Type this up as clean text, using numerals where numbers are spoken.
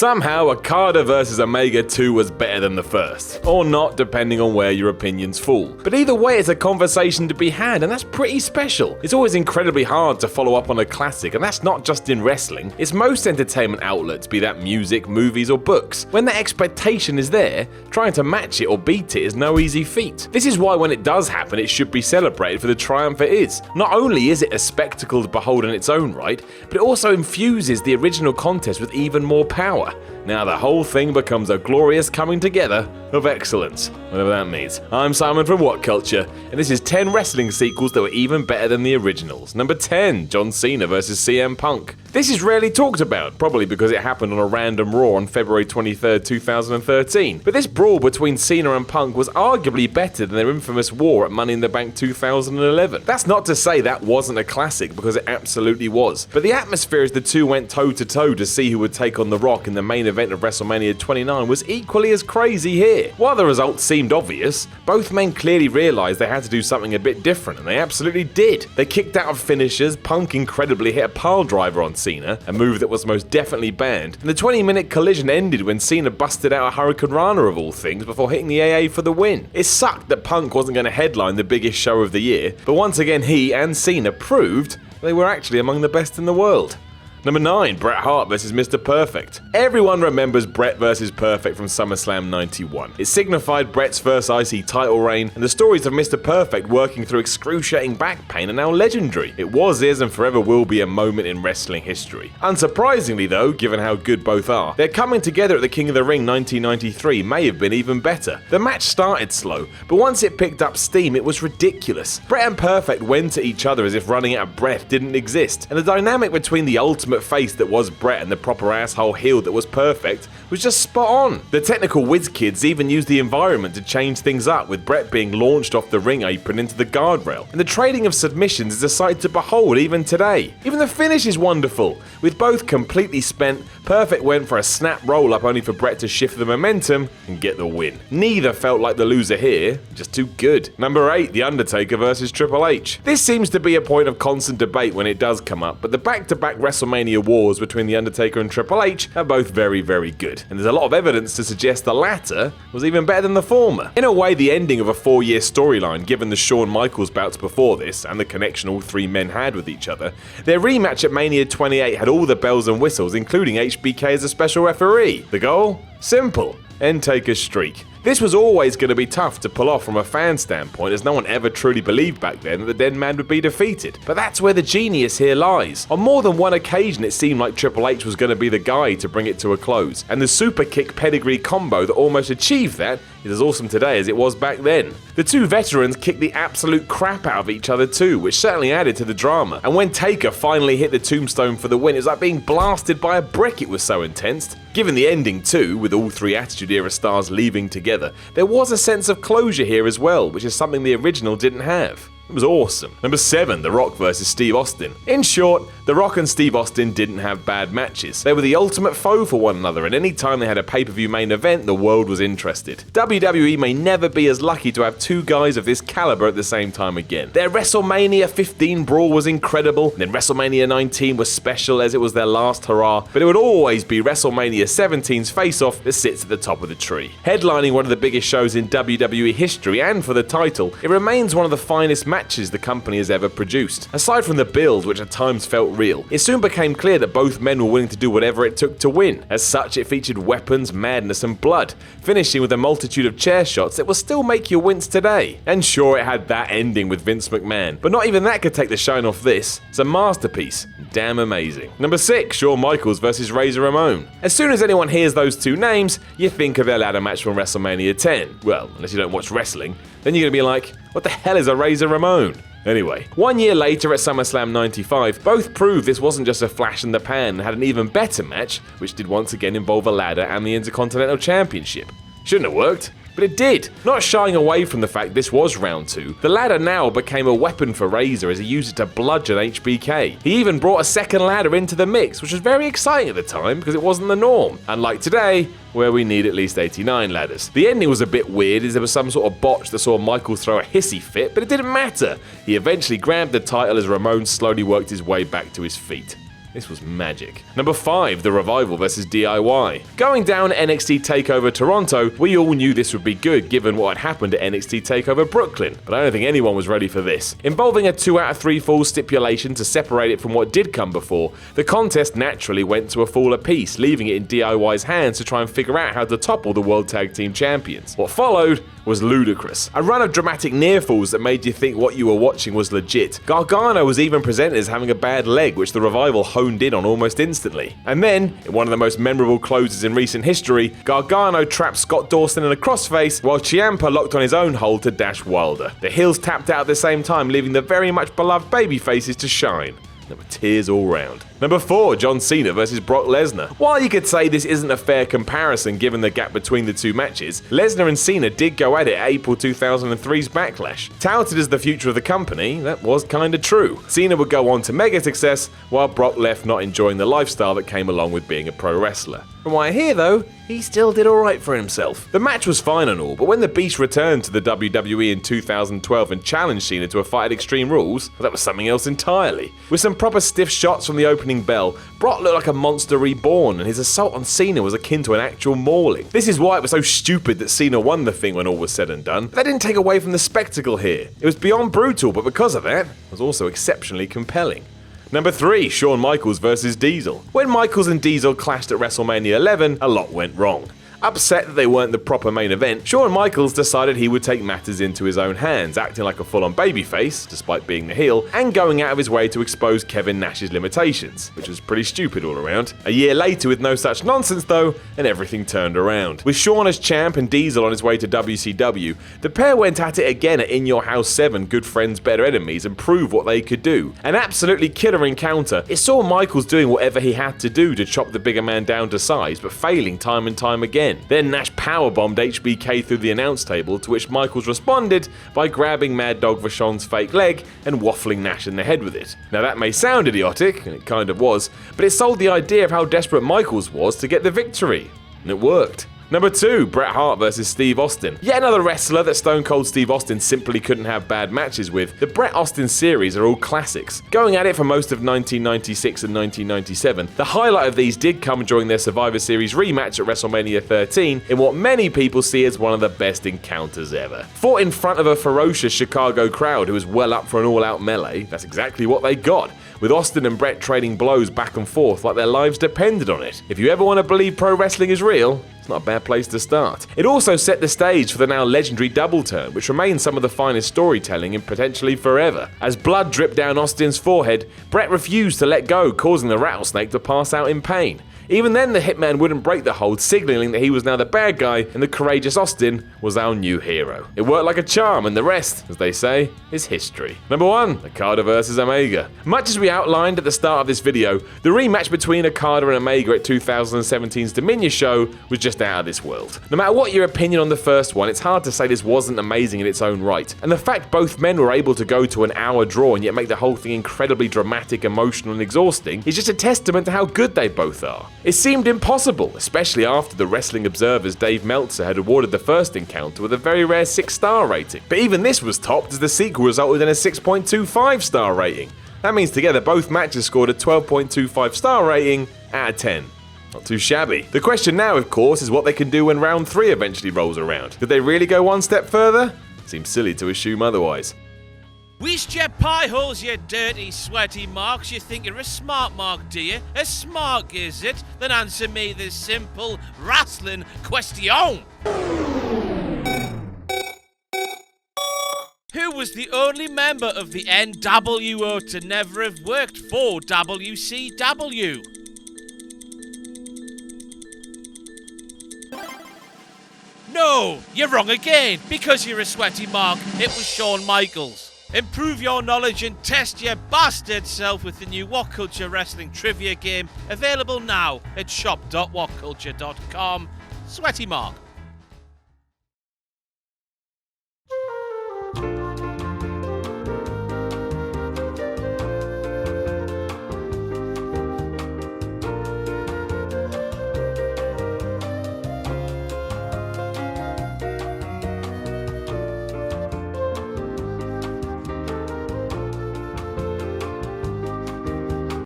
somehow Okada vs Omega 2 was better than the first. Or not, depending on where your opinions fall. But either way, it's a conversation to be had, and that's pretty special. It's always incredibly hard to follow up on a classic, and that's not just in wrestling. It's most entertainment outlets, be that music, movies, or books. When the expectation is there, trying to match it or beat it is no easy feat. This is why when it does happen, it should be celebrated for the triumph it is. Not only is it a spectacle to behold in its own right, but it also infuses the original contest with even more power. Now the whole thing becomes a glorious coming together of excellence, whatever that means. I'm Simon from WhatCulture, and this is 10 wrestling sequels that were even better than the originals. Number 10, John Cena vs CM Punk. This is rarely talked about, probably because it happened on a random Raw on February 23rd, 2013. But this brawl between Cena and Punk was arguably better than their infamous war at Money in the Bank 2011. That's not to say that wasn't a classic, because it absolutely was. But the atmosphere as the two went toe-to-toe to see who would take on The Rock in the main event of WrestleMania 29 was equally as crazy here. While the results seemed obvious, both men clearly realised they had to do something a bit different, and they absolutely did. They kicked out of finishers, Punk incredibly hit a pile driver on Cena, a move that was most definitely banned, and the 20-minute collision ended when Cena busted out a Hurricane Rana of all things before hitting the AA for the win. It sucked that Punk wasn't going to headline the biggest show of the year, but once again he and Cena proved they were actually among the best in the world. Number 9, Bret Hart vs Mr. Perfect. Everyone remembers Bret vs Perfect from SummerSlam 91. It signified Bret's first IC title reign, and the stories of Mr. Perfect working through excruciating back pain are now legendary. It was, is, and forever will be a moment in wrestling history. Unsurprisingly though, given how good both are, their coming together at the King of the Ring 1993 may have been even better. The match started slow, but once it picked up steam it was ridiculous. Bret and Perfect went at each other as if running out of breath didn't exist, and the dynamic between the ultimate face that was Bret and the proper asshole heel that was Perfect was just spot on. The technical whiz kids even used the environment to change things up, with Bret being launched off the ring apron into the guardrail, and the trading of submissions is a sight to behold even today. Even the finish is wonderful. With both completely spent, Perfect went for a snap roll up only for Bret to shift the momentum and get the win. Neither felt like the loser here, just too good. Number 8, The Undertaker vs Triple H. This seems to be a point of constant debate when it does come up, but the back-to-back WrestleMania wars between The Undertaker and Triple H are both very, very good, and there's a lot of evidence to suggest the latter was even better than the former. In a way, the ending of a 4-year storyline, given the Shawn Michaels bouts before this and the connection all three men had with each other, their rematch at Mania 28 had all the bells and whistles, including HBK as a special referee. The goal? Simple. End Taker's streak. This was always going to be tough to pull off from a fan standpoint, as no one ever truly believed back then that the dead man would be defeated. But that's where the genius here lies. On more than one occasion it seemed like Triple H was going to be the guy to bring it to a close, and the super kick pedigree combo that almost achieved that is as awesome today as it was back then. The two veterans kicked the absolute crap out of each other too, which certainly added to the drama, and when Taker finally hit the tombstone for the win, it was like being blasted by a brick, it was so intense. Given the ending too, with all three Attitude Era stars leaving together, there was a sense of closure here as well, which is something the original didn't have. It was awesome. Number 7, The Rock vs Steve Austin. In short, The Rock and Steve Austin didn't have bad matches. They were the ultimate foe for one another, and any time they had a pay-per-view main event, the world was interested. WWE may never be as lucky to have two guys of this caliber at the same time again. Their WrestleMania 15 brawl was incredible, and then WrestleMania 19 was special as it was their last hurrah, but it would always be WrestleMania 17's face-off that sits at the top of the tree. Headlining one of the biggest shows in WWE history, and for the title, it remains one of the finest matches the company has ever produced. Aside from the build, which at times felt real, it soon became clear that both men were willing to do whatever it took to win. As such, it featured weapons, madness, and blood, finishing with a multitude of chair shots that will still make you wince today. And sure, it had that ending with Vince McMahon, but not even that could take the shine off this. It's a masterpiece. Damn amazing. Number 6, Shawn Michaels vs Razor Ramon. As soon as anyone hears those two names, you think of their ladder match from WrestleMania 10. Well, unless you don't watch wrestling, then you're gonna be like, what the hell is a Razor Ramon? Anyway, 1 year later at SummerSlam 95, both proved this wasn't just a flash in the pan and had an even better match, which did once again involve a ladder and the Intercontinental Championship. Shouldn't have worked, but it did. Not shying away from the fact this was round 2, the ladder now became a weapon for Razor as he used it to bludgeon HBK. He even brought a second ladder into the mix, which was very exciting at the time because it wasn't the norm, unlike today, where we need at least 89 ladders. The ending was a bit weird as there was some sort of botch that saw Michaels throw a hissy fit, but it didn't matter. He eventually grabbed the title as Ramon slowly worked his way back to his feet. This was magic. Number 5, The Revival vs DIY. Going down NXT TakeOver Toronto, we all knew this would be good given what had happened at NXT TakeOver Brooklyn, but I don't think anyone was ready for this. Involving a 2 out of 3 falls stipulation to separate it from what did come before, the contest naturally went to a fall apiece, leaving it in DIY's hands to try and figure out how to topple the World Tag Team Champions. What followed was ludicrous. A run of dramatic near falls that made you think what you were watching was legit. Gargano was even presented as having a bad leg, which the Revival honed in on almost instantly. And then, in one of the most memorable closes in recent history, Gargano trapped Scott Dawson in a crossface while Ciampa locked on his own hold to dash Wilder. The heels tapped out at the same time, leaving the very much beloved babyfaces to shine. There were tears all round. Number 4, John Cena vs Brock Lesnar. While you could say this isn't a fair comparison given the gap between the two matches, Lesnar and Cena did go at it at April 2003's Backlash. Touted as the future of the company, that was kinda true. Cena would go on to mega success, while Brock left not enjoying the lifestyle that came along with being a pro wrestler. From what I hear though, he still did alright for himself. The match was fine and all, but when the Beast returned to the WWE in 2012 and challenged Cena to a fight at Extreme Rules, well, that was something else entirely. With some proper stiff shots from the opening bell, Brock looked like a monster reborn, and his assault on Cena was akin to an actual mauling. This is why it was so stupid that Cena won the thing when all was said and done. But that didn't take away from the spectacle here. It was beyond brutal, but because of that, it was also exceptionally compelling. Number 3, Shawn Michaels vs Diesel. When Michaels and Diesel clashed at WrestleMania 11, a lot went wrong. Upset that they weren't the proper main event, Shawn Michaels decided he would take matters into his own hands, acting like a full-on babyface, despite being the heel, and going out of his way to expose Kevin Nash's limitations, which was pretty stupid all around. A year later, with no such nonsense though, and everything turned around. With Shawn as champ and Diesel on his way to WCW, the pair went at it again at In Your House 7, Good Friends, Better Enemies, and proved what they could do. An absolutely killer encounter. It saw Michaels doing whatever he had to do to chop the bigger man down to size, but failing time and time again. Then Nash powerbombed HBK through the announce table, to which Michaels responded by grabbing Mad Dog Vachon's fake leg and waffling Nash in the head with it. Now that may sound idiotic, and it kind of was, but it sold the idea of how desperate Michaels was to get the victory. And it worked. Number 2, Bret Hart vs Steve Austin. Yet another wrestler that Stone Cold Steve Austin simply couldn't have bad matches with. The Bret Austin series are all classics, going at it for most of 1996 and 1997. The highlight of these did come during their Survivor Series rematch at WrestleMania 13 in what many people see as one of the best encounters ever. Fought in front of a ferocious Chicago crowd who was well up for an all-out melee, that's exactly what they got, with Austin and Bret trading blows back and forth like their lives depended on it. If you ever want to believe pro wrestling is real, it's not a bad place to start. It also set the stage for the now legendary double turn, which remains some of the finest storytelling in potentially forever. As blood dripped down Austin's forehead, Bret refused to let go, causing the rattlesnake to pass out in pain. Even then, the hitman wouldn't break the hold, signaling that he was now the bad guy and the courageous Austin was our new hero. It worked like a charm, and the rest, as they say, is history. Number 1, Okada vs Omega. Much as we outlined at the start of this video, the rematch between Okada and Omega at 2017's Dominion show was just out of this world. No matter what your opinion on the first one, it's hard to say this wasn't amazing in its own right. And the fact both men were able to go to an hour draw and yet make the whole thing incredibly dramatic, emotional, and exhausting is just a testament to how good they both are. It seemed impossible, especially after the Wrestling Observer's Dave Meltzer had awarded the first encounter with a very rare 6-star rating. But even this was topped as the sequel resulted in a 6.25-star rating. That means together both matches scored a 12.25-star rating out of 10. Not too shabby. The question now, of course, is what they can do when round 3 eventually rolls around. Did they really go one step further? Seems silly to assume otherwise. Weast your pie holes, you dirty, sweaty marks. You think you're a smart mark, do you? A smart is it? Then answer me this simple wrestling question. Who was the only member of the NWO to never have worked for WCW? No, you're wrong again, because you're a sweaty mark. It was Shawn Michaels. Improve your knowledge and test your bastard self with the new WhatCulture Wrestling Trivia game, available now at shop.whatculture.com. Sweaty Mark.